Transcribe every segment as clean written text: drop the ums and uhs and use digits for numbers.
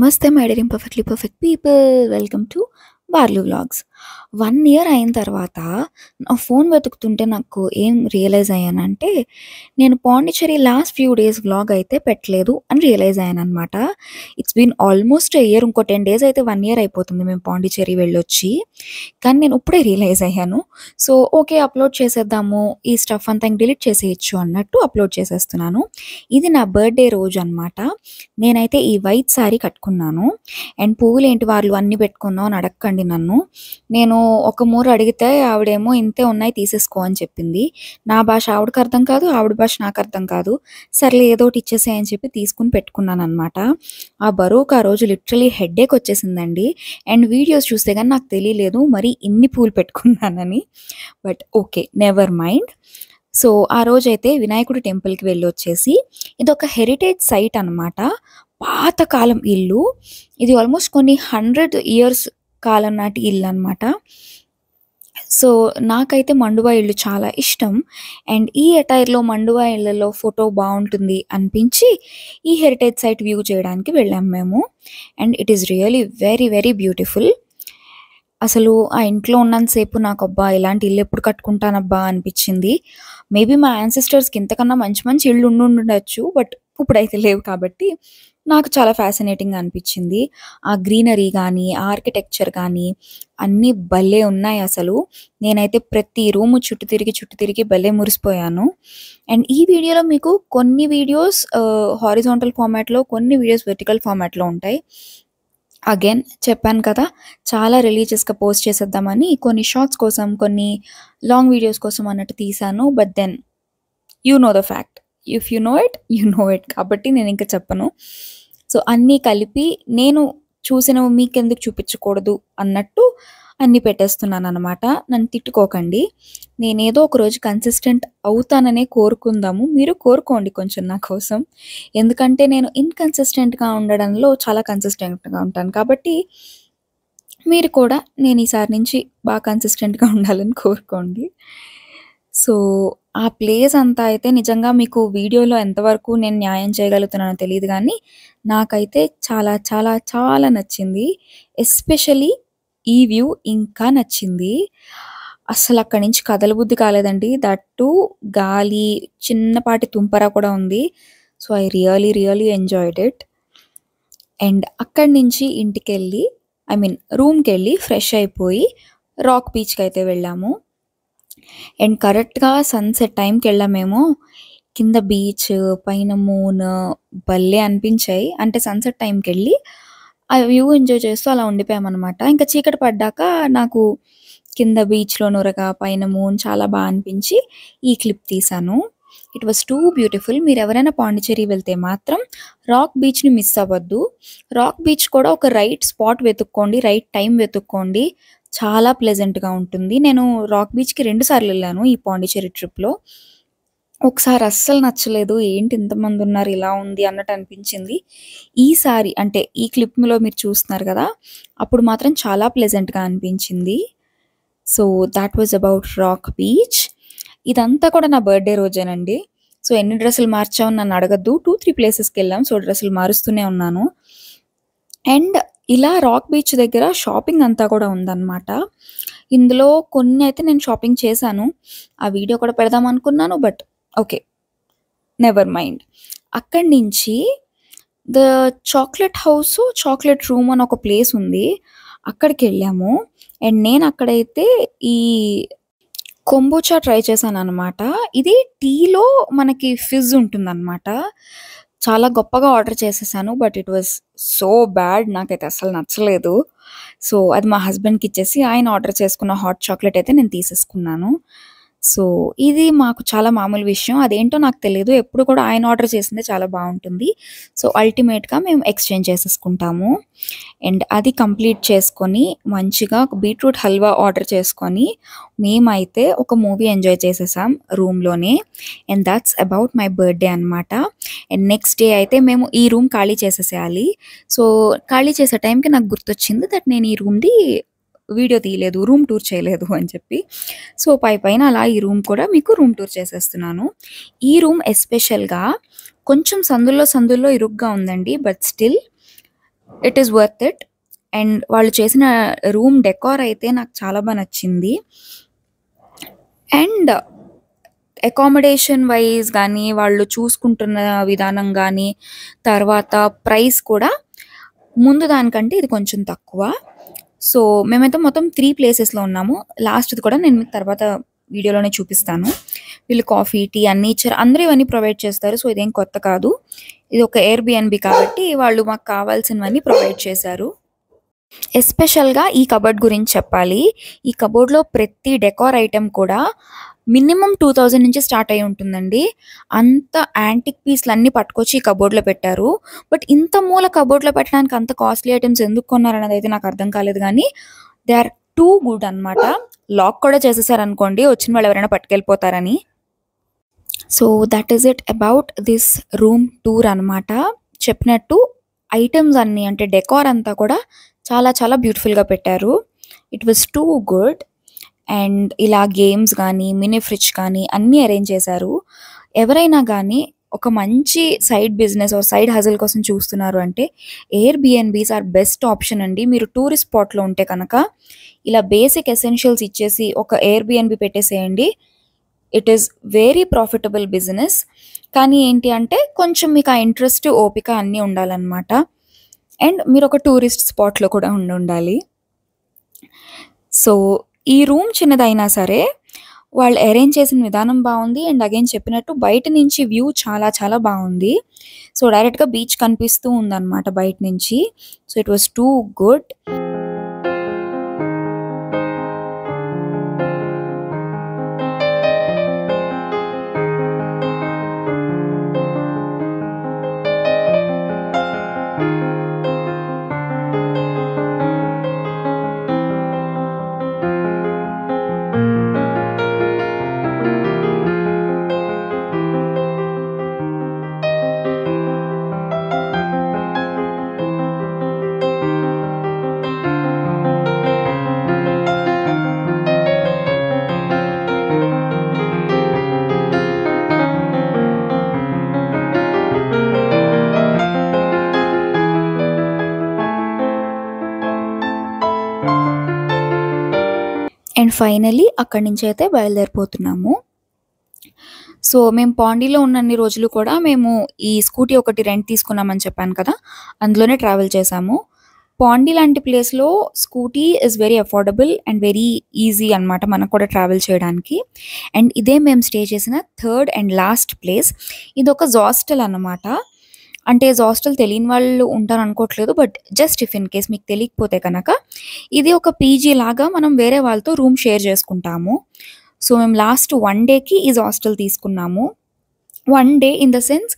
నమస్తే my dear imperfectly perfect people. Welcome to వార్లు vlogs. 1 year అయిన తర్వాత నా ఫోన్ వెతుకుతుంటే నాకు ఏం రియలైజ్ అయ్యానంటే, నేను Pondicherry last few days vlog అయితే పెట్టలేదు అని రియలైజ్ అయ్యాననమాట. It's been almost year. ఇంకో 10 డేస్ అయితే 1 ఇయర్ అయిపోతుంది మేము పాండిచ్చేరి వెళ్ళొచ్చి. కానీ నేను ఇప్పుడే రియలైజ్ అయ్యాను. సో ఓకే, అప్లోడ్ చేసేద్దాము, ఈ స్టఫ్ అంతా ఇంక డిలీట్ చేసేయచ్చు అన్నట్టు అప్లోడ్ చేసేస్తున్నాను. ఇది నా బర్త్డే రోజు అనమాట. నేనైతే ఈ వైట్ శారీ కట్టుకున్నాను. అండ్ పువ్వులేంటి వాళ్ళు అన్నీ పెట్టుకున్నావు అని అడగకండి నన్ను. నేను ఒక మూర అడిగితే ఆవిడేమో ఇంతే ఉన్నాయి తీసేసుకో అని చెప్పింది. నా భాష ఆవిడకి అర్థం కాదు, ఆవిడ భాష నాకు అర్థం కాదు. సర్లే ఏదో ఒకటి ఇచ్చేసేయ్ అని చెప్పి తీసుకుని పెట్టుకున్నాను అనమాట. ఆ బరువుకి ఆ రోజు లిటరలీ హెడ్ఏక్ వచ్చేసిందండి. అండ్ వీడియోస్ చూస్తే కానీ నాకు తెలియలేదు మరి ఇన్ని పూలు పెట్టుకున్నానని. But okay, never mind. So ఆ రోజైతే వినాయకుడి టెంపుల్కి వెళ్ళి వచ్చేసి, ఇది ఒక హెరిటేజ్ సైట్ అనమాట. పాతకాలం ఇల్లు ఇది, ఆల్మోస్ట్ కొన్ని 100 ఇయర్స్ కాలం నాటి ఇల్లు అనమాట. సో నాకైతే మండువా ఇల్లు చాలా ఇష్టం. అండ్ ఈ అటైర్లో మండువా ఇళ్ళలో ఫోటో బాగుంటుంది అనిపించి ఈ హెరిటేజ్ సైట్ వ్యూ చేయడానికి వెళ్ళాము మేము. And it is really very very beautiful. అసలు ఆ ఇంట్లో ఉన్నంతసేపు నాకు అబ్బా ఇలాంటి ఇల్లు ఎప్పుడు కట్టుకుంటానబ్బా అనిపించింది. మేబీ మా యాన్సిస్టర్స్కి ఇంతకన్నా మంచి మంచి ఇళ్ళు ఉండొచ్చు, బట్ ఇప్పుడైతే లేవు కాబట్టి నాకు చాలా ఫ్యాసినేటింగ్గా అనిపించింది. ఆ గ్రీనరీ కానీ, ఆ ఆర్కిటెక్చర్ కానీ అన్నీ భలే ఉన్నాయి అసలు. నేనైతే ప్రతి రూము చుట్టూ తిరిగి భలే మురిసిపోయాను. అండ్ ఈ వీడియోలో మీకు కొన్ని వీడియోస్ హారిజాంటల్ ఫార్మాట్లో, కొన్ని వీడియోస్ వెర్టికల్ ఫార్మాట్లో ఉంటాయి. అగైన్ చెప్పాను కదా, చాలా రిలీజియస్గా పోస్ట్ చేసేద్దామని కొన్ని షార్ట్స్ కోసం, కొన్ని లాంగ్ వీడియోస్ కోసం అన్నట్టు తీశాను. But then you know the fact, if you know it you know it, కాబట్టి నేను ఇంకా చెప్పను. సో అన్నీ కలిపి నేను చూసినవి మీకెందుకు చూపించకూడదు అన్నట్టు అన్నీ పెట్టేస్తున్నాను అనమాట. నన్ను తిట్టుకోకండి. నేనేదో ఒక రోజు కన్సిస్టెంట్ అవుతాననే కోరుకుందాము. మీరు కోరుకోండి కొంచెం నా కోసం. ఎందుకంటే నేను ఇన్కన్సిస్టెంట్గా ఉండడంలో చాలా కన్సిస్టెంట్గా ఉంటాను. కాబట్టి మీరు కూడా నేను ఈసారి నుంచి బాగా కన్సిస్టెంట్గా ఉండాలని కోరుకోండి. సో ఆ ప్లేస్ అంతా అయితే నిజంగా మీకు వీడియోలో ఎంతవరకు నేను న్యాయం చేయగలుగుతున్నానో తెలియదు, కానీ నాకైతే చాలా చాలా చాలా నచ్చింది. ఎస్పెషలీ ఈ వ్యూ ఇంకా నచ్చింది. అసలు అక్కడి నుంచి కదలబుద్ధి కాలేదండి. దట్ టు గాలి, చిన్నపాటి తుంపర కూడా ఉంది. So I really enjoyed it. And అక్కడి నుంచి ఇంటికెళ్ళి, ఐ మీన్ రూమ్కి వెళ్ళి ఫ్రెష్ అయిపోయి రాక్ బీచ్కి అయితే వెళ్ళాము. అండ్ కరెక్ట్గా సన్సెట్ టైంకి వెళ్ళామేమో. కింద బీచ్, పైన మూన్ భలే అనిపించాయి. అంటే సన్సెట్ టైంకి వెళ్ళి ఆ వ్యూ ఎంజాయ్ చేస్తూ అలా ఉండిపోయామన్నమాట. ఇంకా చీకటి పడ్డాక నాకు కింద బీచ్లో నురగా, పైన మూన్ చాలా బాగా అనిపించి ఈ క్లిప్ తీశాను. It was two beautiful. మీరు ఎవరైనా పాండిచ్చేరి వెళ్తే మాత్రం రాక్ బీచ్ని మిస్ అవ్వద్దు. రాక్ బీచ్ కూడా ఒక రైట్ స్పాట్ వెతుక్కోండి, రైట్ టైం వెతుక్కోండి, చాలా ప్లెజెంట్గా ఉంటుంది. నేను రాక్ బీచ్కి 2 సార్లు వెళ్ళాను ఈ పాండిచ్చేరి ట్రిప్లో. ఒకసారి అస్సలు నచ్చలేదు, ఏంటి ఇంతమంది ఉన్నారు ఇలా ఉంది అన్నట్టు అనిపించింది. ఈసారి అంటే ఈ క్లిప్లో మీరు చూస్తున్నారు కదా, అప్పుడు మాత్రం చాలా ప్లెజెంట్గా అనిపించింది. So that was about rock beach. ఇదంతా కూడా నా బర్త్డే రోజేనండి. సో ఎన్ని డ్రెస్సులు మార్చామని నన్ను అడగద్దు. 2-3 ప్లేసెస్కి వెళ్ళాం. సో డ్రెస్సులు మారుస్తూనే ఉన్నాను. అండ్ ఇలా రాక్ బీచ్ దగ్గర షాపింగ్ అంతా కూడా ఉందన్నమాట. ఇందులో కొన్ని అయితే నేను షాపింగ్ చేశాను. ఆ వీడియో కూడా పెడదాం అనుకున్నాను, బట్ ఓకే, నెవర్ మైండ్. అక్కడి నుంచి the chocolate house, chocolate room అని ఒక ప్లేస్ ఉంది, అక్కడికి వెళ్ళాము. అండ్ నేను అక్కడైతే ఈ కొంబుచా ట్రై చేశాను అనమాట. ఇది టీలో మనకి ఫిజ్ ఉంటుందన్నమాట. చాలా గొప్పగా ఆర్డర్ చేసేసాను, but it was so bad. నాకైతే అసలు నచ్చలేదు. సో అది మా హస్బెండ్కి ఇచ్చేసి ఆయన ఆర్డర్ చేసుకున్న హాట్ చాక్లెట్ అయితే నేను తీసేసుకున్నాను. సో ఇది మాకు చాలా మామూలు విషయం. అదేంటో నాకు తెలియదు, ఎప్పుడు కూడా ఆయన ఆర్డర్ చేసిందే చాలా బాగుంటుంది. సో అల్టిమేట్గా మేము ఎక్స్చేంజ్ చేసేసుకుంటాము. అండ్ అది కంప్లీట్ చేసుకొని మంచిగా బీట్రూట్ హల్వా ఆర్డర్ చేసుకొని మేమైతే ఒక మూవీ ఎంజాయ్ చేసేసాం రూమ్లోనే. And that's about my birthday అనమాట. అండ్ నెక్స్ట్ డే అయితే మేము ఈ రూమ్ ఖాళీ చేసేసేయాలి. సో ఖాళీ చేసే టైంకి నాకు గుర్తొచ్చింది దట్ నేను ఈ రూమ్ది వీడియో తీయలేదు, రూమ్ టూర్ చేయలేదు అని చెప్పి. సో పైన అలా ఈ రూమ్ కూడా మీకు రూమ్ టూర్ చేసేస్తున్నాను. ఈ రూమ్ ఎస్పెషల్గా కొంచెం సందుల్లో ఇరుగ్గా ఉందండి, but still it is worth it. And వాళ్ళు చేసిన రూమ్ డెకార్ అయితే నాకు చాలా బాగా నచ్చింది. అండ్ అకామిడేషన్ వైజ్ కానీ, వాళ్ళు చూసుకుంటున్న విధానం కానీ, తర్వాత ప్రైస్ కూడా ముందు దానికంటే ఇది కొంచెం తక్కువ. సో మేమైతే మొత్తం 3 ప్లేసెస్‌లో ఉన్నాము. లాస్ట్‌ది కూడా నేను మీకు తర్వాత వీడియోలోనే చూపిస్తాను. వీళ్ళు కాఫీ, టీ అన్నీ ఇచ్చారు. అందరూ ఇవన్నీ ప్రొవైడ్ చేస్తారు. సో ఇదేం కొత్త కాదు. ఇది ఒక ఎయిర్‌బిఎన్‌బి కాబట్టి వాళ్ళు మాకు కావాల్సినవన్నీ ప్రొవైడ్ చేశారు. ఎస్పెషల్‌గా ఈ కబోర్డ్ గురించి చెప్పాలి. ఈ కబోర్డ్‌లో ప్రతి డెకార్ ఐటెమ్ కూడా మినిమమ్ 2000 నుంచి స్టార్ట్ అయ్యి ఉంటుందండి. అంత యాంటిక్ పీస్‌లన్నీ పట్టుకొచ్చి ఈ కబోర్డ్‌లో పెట్టారు. బట్ ఇంత మూల కబోర్డ్‌లో పెట్టడానికి అంత కాస్ట్లీ ఐటెమ్స్ ఎందుకు కొన్నారన్నదైతే నాకు అర్థం కాలేదు గానీ, దే ఆర్ టూ గుడ్ అనమాట. లాక్ కూడా చేసేసారనుకోండి వచ్చిన వాళ్ళు ఎవరైనా పట్టుకెళ్ళిపోతారని. So that is it about this room tour అనమాట. చెప్పినట్టు ఐటెమ్స్ అన్నీ అంటే డెకార్ అంతా కూడా చాలా చాలా బ్యూటిఫుల్‌గా పెట్టారు. It was two good. And ఇలా గేమ్స్ కానీ, మినీ ఫ్రిడ్జ్ కానీ అన్నీ అరేంజ్ చేశారు. ఎవరైనా కానీ ఒక మంచి సైడ్ బిజినెస్ ఆర్ సైడ్ హజిల్ కోసం చూస్తున్నారు అంటే ఎయిర్‌బిఎన్‌బీస్ ఆర్ బెస్ట్ ఆప్షన్ అండి. మీరు టూరిస్ట్ స్పాట్‌లో ఉంటే కనుక ఇలా బేసిక్ ఎసెన్షియల్స్ ఇచ్చేసి ఒక ఎయిర్‌బిఎన్‌బి పెట్టేసేయండి. It is very profitable business. కానీ ఏంటి అంటే కొంచెం మీకు ఆ ఇంట్రెస్ట్, ఓపిక అన్నీ ఉండాలన్నమాట. అండ్ మీరు ఒక టూరిస్ట్ స్పాట్‌లో కూడా ఉండాలి. సో ఈ రూమ్ చిన్నదైనా సరే వాళ్ళు అరేంజ్ చేసిన విధానం బాగుంది. అండ్ అగైన్ చెప్పినట్టు బయట నుంచి వ్యూ చాలా చాలా బాగుంది. సో డైరెక్ట్‌గా బీచ్ కనిపిస్తూ ఉందన్నమాట బయట నుంచి. So it was two good. And finally అక్కడి నుంచి అయితే బయలుదేరిపోతున్నాము. సో మేము పాండీలో ఉన్నన్ని రోజులు కూడా మేము ఈ స్కూటీ ఒకటి రెంట్ తీసుకున్నామని చెప్పాను కదా! అందులోనే ట్రావెల్ చేశాము. పాండీ లాంటి ప్లేస్‌లో scooty is very affordable and very easy అనమాట మనకు కూడా ట్రావెల్ చేయడానికి. అండ్ ఇదే మేము స్టే చేసిన థర్డ్ అండ్ లాస్ట్ ప్లేస్. ఇదొక హాస్టల్ అన్నమాట. అంటే హాస్టల్ తెలియని వాళ్ళు ఉంటారనుకోవట్లేదు. But just if in case మీకు తెలియకపోతే కనుక ఇది ఒక పీజీ లాగా మనం వేరే వాళ్ళతో రూమ్ షేర్ చేసుకుంటాము. సో మేము లాస్ట్ 1 డేకి ఈ హాస్టల్ తీసుకున్నాము. 1 డే ఇన్ ద సెన్స్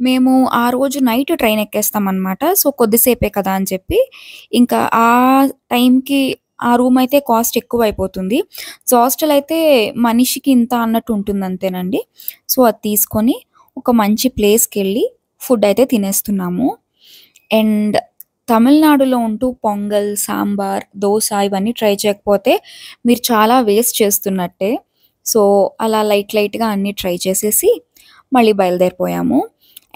మేము ఆ రోజు నైట్ ట్రైన్ ఎక్కేస్తామనమాట. సో కొద్దిసేపే కదా అని చెప్పి ఇంకా ఆ టైంకి ఆ రూమ్ అయితే కాస్ట్ ఎక్కువైపోతుంది. సో హాస్టల్ అయితే మనిషికి ఇంత అన్నట్టు ఉంటుంది అంతేనండి. సో అది తీసుకొని ఒక మంచి ప్లేస్‌కెళ్ళి ఫుడ్ అయితే తినేస్తున్నాము. అండ్ తమిళనాడులో ఉంటూ పొంగల్, సాంబార్, దోస ఇవన్నీ ట్రై చేయకపోతే మీరు చాలా వేస్ట్ చేస్తున్నట్టే. సో అలా లైట్‌గా అన్నీ ట్రై చేసేసి మళ్ళీ బయలుదేరిపోయాము.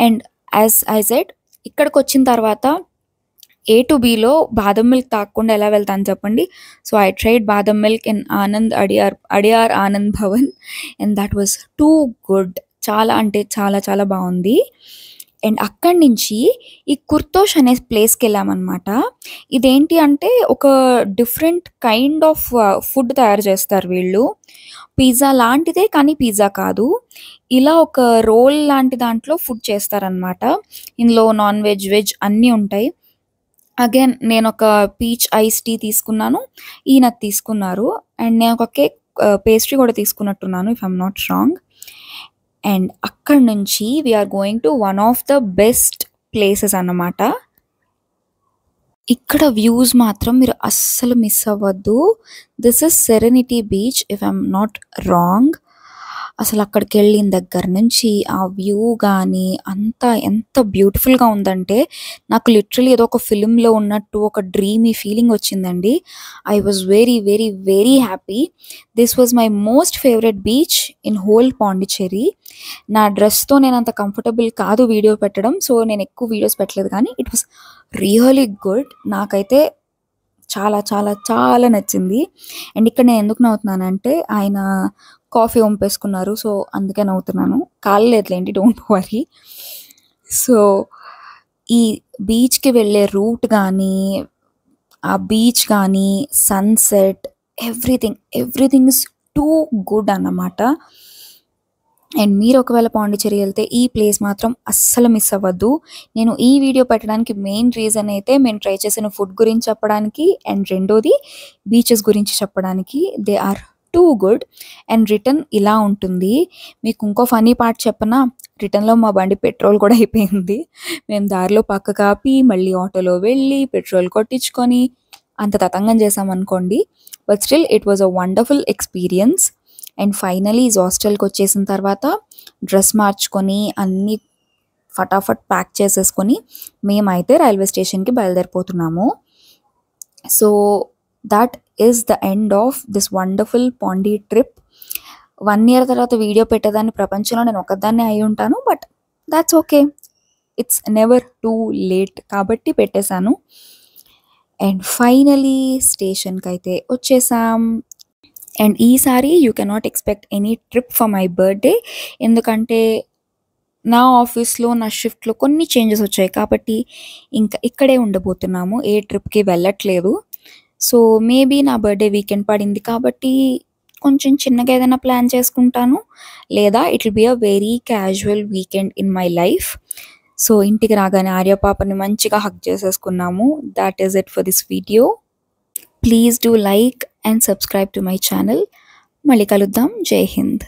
అండ్ యాజ్ ఐ సెడ్ ఇక్కడికొచ్చిన తర్వాత ఏ టు బీలో బాదం మిల్క్ తాగకుండా ఎలా వెళ్తాను చెప్పండి. సో ఐ ట్రైడ్ బాదం milk in Anand Adyar Anand Bhavan and that was too good. చాలా అంటే చాలా చాలా బాగుంది. అండ్ అక్కడి నుంచి ఈ కుర్తోష్ అనే ప్లేస్‌కెళ్ళామనమాట. ఇదేంటి అంటే ఒక డిఫరెంట్ కైండ్ ఆఫ్ ఫుడ్ తయారు చేస్తారు వీళ్ళు. పిజ్జా లాంటిదే కానీ పిజ్జా కాదు. ఇలా ఒక రోల్ లాంటి దాంట్లో ఫుడ్ చేస్తారనమాట. ఇందులో నాన్ వెజ్, వెజ్ అన్నీ ఉంటాయి. అగైన్ నేనొక పీచ్ ఐస్ టీ తీసుకున్నాను. ఈయన అది తీసుకున్నారు. అండ్ నేనొక కేక్ పేస్ట్రీ కూడా తీసుకున్నట్టున్నాను if I'm not wrong. And అక్కడి నుంచి we are going to one of the best places అన్నమాట. ఇక్కడ వ్యూస్ మాత్రం మీరు అస్సలు మిస్ అవ్వద్దు. This is serenity beach if I'm not wrong. అసలక్కడికెళ్ళిన దగ్గర నుంచి ఆ వ్యూ గానీ, అంతా ఎంత బ్యూటిఫుల్‌గా ఉందంటే, నాకు లిటరల్లీ ఏదో ఒక ఫిల్మ్‌లో ఉన్నట్టు ఒక డ్రీమీ ఫీలింగొచ్చిందండి. I was very, very, very happy. This was my most favourite beach in whole Pondicherry. నా డ్రెస్‌తో నేనంత కంఫర్టబుల్ కాదు వీడియో పెట్టడం. సో, నేనెక్కువ వీడియోస్ పెట్టలేదు కానీ, ఇట్ వాస్ రియల్లీ గుడ్. నాకైతే చాలా, చాలా, చాలా నచ్చింది. అండ్ ఇక్కడ నేనెందుకు నవ్వుతున్నానంటే, ఆయన కాఫీ ఒంపేసుకున్నారు. సో, అందుకే నవ్వుతున్నాను. కాలలేదులెండి, డోంట్ వర్రీ. సో, ఈ బీచ్‌కి వెళ్ళే రూట్ గానీ, ఆ బీచ్ గానీ, sunset, everything is too good అన్నమాట. అండ్ మీరు ఒకవేళ పాండిచ్చేరి వెళ్తే ఈ ప్లేస్ మాత్రం అస్సలు మిస్ అవ్వద్దు. నేను ఈ వీడియో పెట్టడానికి మెయిన్ రీజన్ అయితే మేము ట్రై చేసిన ఫుడ్ గురించి చెప్పడానికి, అండ్ రెండోది బీచెస్ గురించి చెప్పడానికి. They are too good. And return ఇలా ఉంటుంది. మీకు ఇంకో ఫన్నీ పార్ట్ చెప్పనా? రిటర్న్‌లో మా బండి పెట్రోల్ కూడా అయిపోయింది. మేము దారిలో పక్కకు ఆపి, మళ్ళీ ఆటోలో వెళ్ళి, పెట్రోల్ కొట్టించుకొని అంత తతంగం చేశామనుకోండి. But still it was a wonderful experience. And finally హాస్టల్‌కొచ్చేసిన తర్వాత డ్రెస్ మార్చుకొని అన్నీ ఫటాఫట్ ప్యాక్ చేసేసుకొని మేమైతే రైల్వే స్టేషన్‌కి బయలుదేరిపోతున్నాము. So, that is the end of this wonderful Pondy trip. 1 year తర్వాత వీడియో పెట్టేదాన్ని ప్రపంచంలో నేను ఒక్కదాన్నే అయ్యుంటాను. But that's okay. It's never too late కాబట్టి పెట్టేశాను. అండ్ ఫైనలీ స్టేషన్‌కైతే వచ్చేసాం. అండ్ ఈసారి you cannot expect any trip for my birthday. ఎందుకంటే నా ఆఫీస్‌లో, నా షిఫ్ట్‌లో కొన్ని చేంజెస్ వచ్చాయి. కాబట్టి ఇంకా ఇక్కడే ఉండబోతున్నాము. ఏ ట్రిప్‌కి వెళ్ళట్లేదు. సో, మేబీ నా బర్త్‌డే వీకెండ్ పడింది కాబట్టి కొంచెం చిన్నగా ఏదైనా ప్లాన్ చేసుకుంటాను. లేదా it will be a very casual weekend in my life. So, ఇంటికి రాగానే ఆర్య పాపని మంచిగా హగ్ చేసేసుకున్నాము. That is it for this video. Please do like and subscribe to my channel. మళ్ళీ కలుద్దాం. జై హింద్.